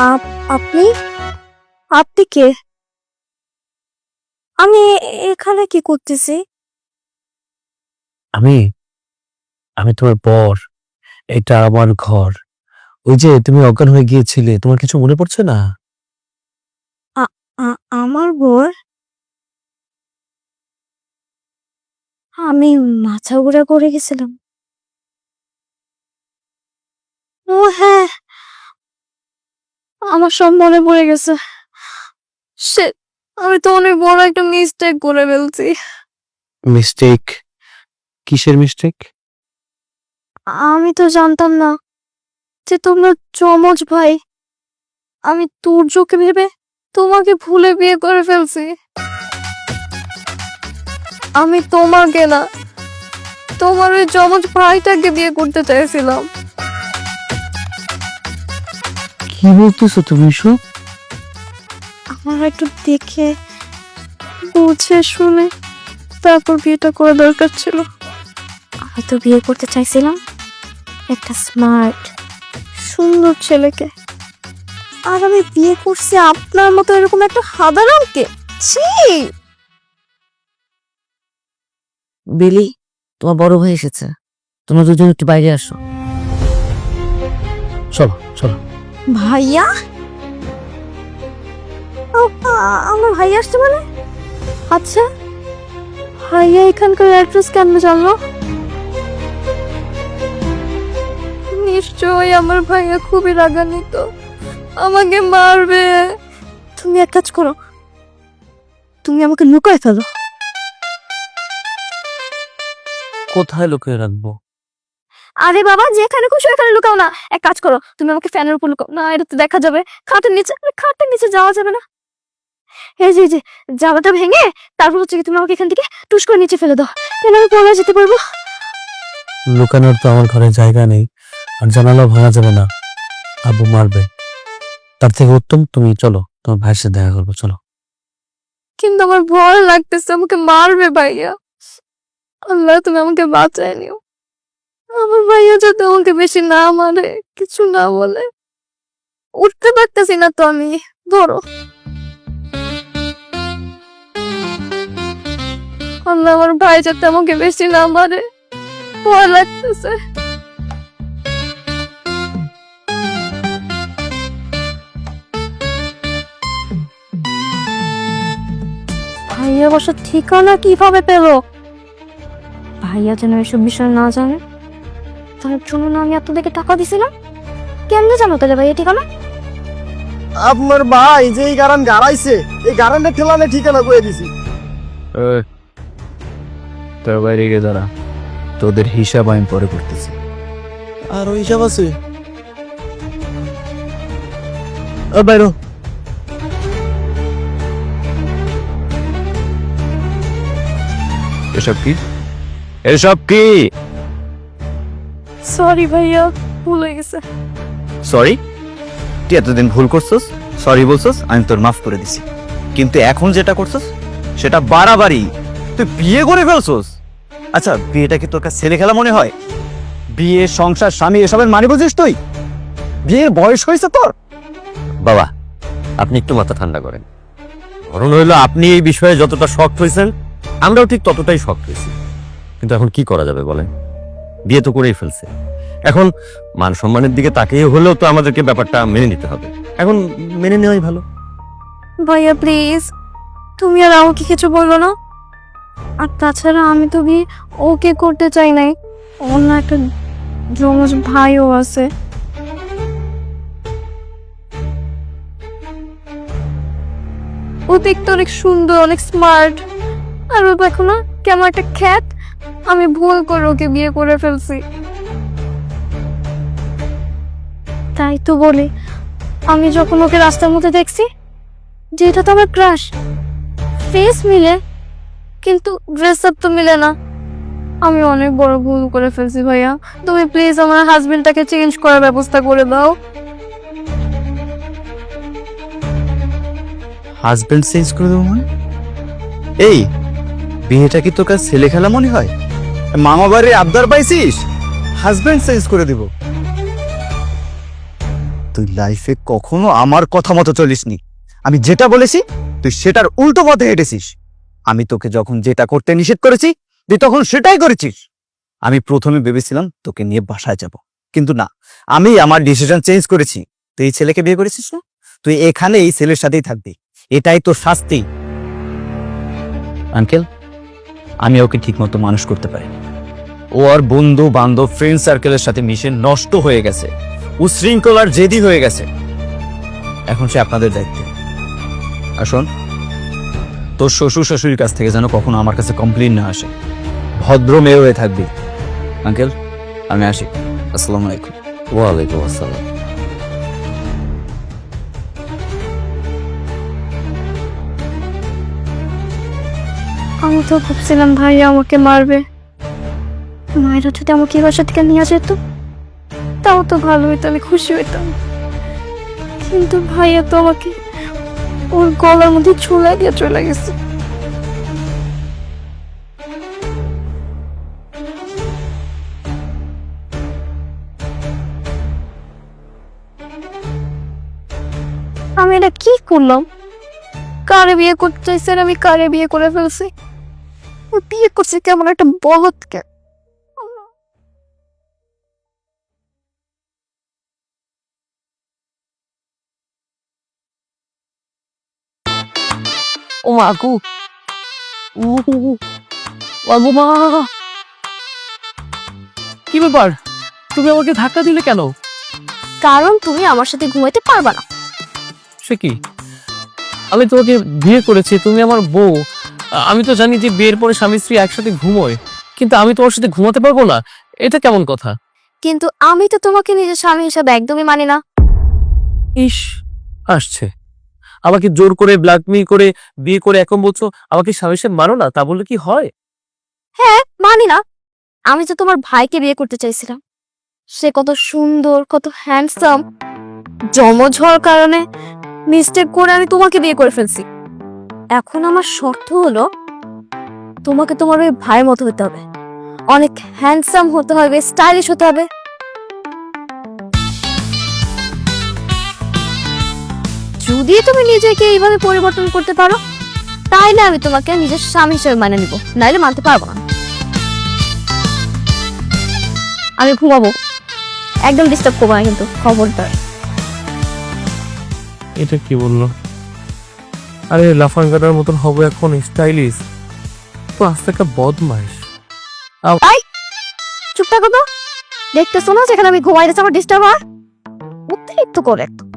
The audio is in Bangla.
আপনি আপনি কে? আমি এখানে কি করতেছি? আমি আমি তোমার বর। এটা আমার ঘর। ওই যে তুমি অজ্ঞান হয়ে গিয়েছিলে, তোমার কিছু মনে পড়ছে না? আমার বর? আমি মাথা ঘুরে পড়ে গেছিলাম। ও হ্যাঁ, আমার সব মনে পড়ে গেছে। শিট, আমি তো অনেক বড় একটা মিস্টেক করে ফেলছি। মিস্টেক? কিসের মিস্টেক? আমি তো জানতাম না যে তোমরা যমজ ভাই। আমি তুর্যকে ভেবে তোমাকে ভুলে বিয়ে করে ফেলছি। আমি তোমাকে না, তোমার ওই যমজ ভাইটাকে বিয়ে করতে চাইছিলাম। কি বলতেছো তুমি এসব? আমার একটু দেখে বুঝে শুনে তারপর বিয়েটা করা দরকার ছিল। আমি তো বিয়ে করতে চাইছিলাম একটা স্মার্ট সুন্দর ছেলেকে, আর আমি বিয়ে করছি আপনার মতো এরকম একটা সাধারণকে। ছি! বিলি, তোমার বড় ভাই এসেছে, তোমরা দুজন একটু বাইরে আসো। চলো চলো। ভাইয়া? আমার ভাইয়া আসছে মানে? আচ্ছা, ভাইয়া এখানকার অ্যাড্রেস কেন জানলো? নিশ্চয়ই আমার ভাইয়া খুবই রাগান্বিত, আমাকে মারবে। তুমি এক কাজ করো, তুমি আমাকে লুকায় ফেলো। কোথায় লুকিয়ে রাখবো? আরে বাবা, যেখানে খুশি এখানে লুকাও না। এক কাজ করো, তুমি আমাকে ফ্যানের উপর লুকাও না, এটা তো দেখা যাবে। খাটের নিচে, আরে খাটের নিচে যাওয়া যাবে না। এই যে জানালাটা ভেঙে তারপর হচ্ছে কি তুমি আমাকে এখান থেকে টুস করে নিচে ফেলে দাও, কেন আমি পড়ে যেতে পারবো। লুকানোর তো আমার ঘরে জায়গা নেই, আর জানালাও ভাঙা যাবে না, আব্বু মারবে। তার থেকে উত্তম তুমি চলো, তোমার ভাইয়ের সাথে দেখা করবো, চলো। কিন্তু আমার ভয় লাগতেছে, আমাকে মারবে ভাইয়া। আল্লাহ, তুমি আমাকে বাঁচায় নিও। আমার ভাইয়া যাতে আমাকে বেশি না মারে, কিছু না বলে। উঠতে পারতেছি না তো আমি, ধরো। আল্লাহ, আমার ভাই যাতে আমাকে বেশি না মারে, ভয় লাগতেছে। ভাইয়া বাসার ঠিকানা কিভাবে পেলো? ভাইয়া যেন এসব বিষয় না জানে, তার জন্য না আমি আপনাদেরকে টাকা দিছিলাম। কেমনে জানো তাহলে ভাইয়া ঠিকানা? আপনার ভাই যে এই গারান গাড়াইছে, এই গারানের ঠেলানে ঠিকানা কয়ে দিছি। তোর বাইরে গিয়ে দাঁড়া, তোদের হিসাব আমি পরে করতেছি। আর ওই হিসাব আছে? বাইরো। এসব কি? এসব কি? সরি ভাইয়া, ভুল হয়ে গেছে। সরি? তুই এতদিন ভুল করছস, সরি বলছস, আমি তোর মাফ করে দিছি। কিন্তু এখন যেটা করছস সেটা বাড়াবাড়ি। তুই বিয়ে করে ফেলছস। আচ্ছা, বিয়েটা কি তোর কাছে ছেলে খেলা মনে হয়? বিয়ে, সংসার, স্বামী এসবের মানে বুঝিস তুই? বিয়ের বয়স হয়েছে তোর? বাবা, আপনি একটু মাথা ঠান্ডা করেন। কারণ হইলো আপনি এই বিষয়ে যতটা শক্ট হয়েছেন, আমরাও ঠিক ততটাই শক্ট হয়েছি। কিন্তু এখন কি করা যাবে বলেন? বিয়ে তো করেই ফেলছে, এখন মান সম্মানের দিকে তাকিয়ে হলেও তো আমাদেরকে ব্যাপারটা মেনে নিতে হবে। এখন মেনে নেওয়াই ভালো। ভাইয়া প্লিজ, তুমি আর আমাকে কিছু বললো না। আর তাছাড়া আমি তো বিয়ে ওকে করতে চাই নাই, অন্য একটা যমজ ভাইও আছে। ও দেখতে অনেক সুন্দর, অনেক স্মার্ট, আর ও দেখো না কেমন একটা খ্যাত। আমি ভুল করে ওকে বিয়ে করে ফেলছি। তাই তো বলি, আমি যখন ওকে রাস্তার মধ্যে দেখছি, যে এটা তো আমার ক্রাশ, ফেস মিলে কিন্তু ড্রেস আপ তো মিলে না। আমি অনেক বড় ভুল করে ফেলছি ভাইয়া, তুমি প্লিজ আমার হাজবেন্ডটাকে চেঞ্জ করার ব্যবস্থা করে দাও। হাজবেন্ড চেঞ্জ করে দেবো মানে? এই বিয়েটা কি তোর কাছে ছেলে খেলা মনে হয়? মামা বাড়ির আবদার পাইছিস, হাজবেন্ড চেঞ্জ করে দিব? তুই লাইফে কখনো আমার কথা মতো চলিসনি। আমি যেটা বলেছি তুই সেটার উল্টো পথে হেঁটেছিস। আমি তোকে যখন যেটা করতে নিষেধ করেছি তুই তখন সেটাই করেছিস। আমি প্রথমে ভেবেছিলাম তোকে নিয়ে বাসায় যাব, কিন্তু না, আমি আমার ডিসিশন চেঞ্জ করেছি। তুই এই ছেলেকে বিয়ে করেছিস না, তুই এখানে এই ছেলের সাথেই থাকবি, এটাই তোর শাস্তি। আঙ্কেল, আমি ওকে ঠিকমতো মানুষ করতে পারি। ও আর বন্ধু বান্ধব ফ্রেন্ড সার্কেলের সাথে মিশে নষ্ট হয়ে গেছে, উশৃঙ্খলার জেদি হয়ে গেছে। এখন সে আপনাদের দায়িত্বে। আর শোন, তোর শ্বশুর শাশুড়ির কাছ থেকে যেন কখনো আমার কাছে কমপ্লেইন না আসে। ভদ্র মেয়ে হয়ে থাকবি। আঙ্কেল, আমি আসি। আসসালামু আলাইকুম। ওয়ালাইকুম আসসালাম। আমি তো ভাবছিলাম ভাইয়া আমাকে মারবে। মায়েরা যদি আমাকে এই বাসা থেকে নিয়ে যেত তাও তো ভালো হইতো, আমি খুশি হইতাম। কিন্তু ভাইয়া তো আমাকে ওর গলার মধ্যে ঝুলাই দিয়ে চলে গেছে। আমি এটা কি করলাম? কারে বিয়ে করতে চাইছেন, আমি কারে বিয়ে করে ফেলছি। ও বিয়ে করছে কেমন একটা বলদকে। ও মা গো, ও মা, কি ব্যাপার, তুমি আমাকে ধাক্কা দিলে কেন? কারণ তুমি আমার সাথে ঘুমাইতে পারবা না। সে কি, আমি তোমাকে বিয়ে করেছি, তুমি আমার বউ। আমি তো জানি যে বিয়ের পরে স্বামী স্ত্রী একসাথে ঘুমোয়, কিন্তু আমি তোমার সাথে ঘুমাতে পারবো না, এটা কেমন কথা? কিন্তু আমি তো তোমাকে নিজের স্বামী হিসাবে একদমই মানি না। ইস, আসছে আমাকে জোর করে ব্ল্যাকমেইল করে বিয়ে করে এখন বলছো আমাকে স্বামী হিসেবে মানো না, তা বললে কি হয়? হ্যাঁ, মানি না। আমি তো তোমার ভাইকে বিয়ে করতে চাইছিলাম। সে কত সুন্দর, কত হ্যান্ডসাম। জমজ হওয়ার কারণে মিস্টেক করে আমি তোমাকে বিয়ে করে ফেলছি। এখন আমার শর্ত হলো তোমাকে তোমার ওই ভাইয়ের মতো হতে হবে, অনেক হ্যান্ডসাম হতে হবে, স্টাইলিশ হতে হবে। যদি তুমি নিজেকে এইভাবে পরিবর্তন করতে পারো তাইলে আমি তোমাকে নিজের স্বামী হিসেবে মানে নিব, নাইলে মানতে পারবো না। আমি ঘুমাবো, একদম ডিস্টার্ব করবো না কিন্তু, খবরদার। এটা কি বললো? আরে লাফাঙ্গাটার মতন হবো এখন, স্টাইলিশ তো আস্তে একটা বদমাইশ। চুপ থাকো তো, দেখতেছো না যেখানে আমি ঘুমাই যাচ্ছি আমার ডিস্টার্ব হয়? অতিরিক্ত করে একদম।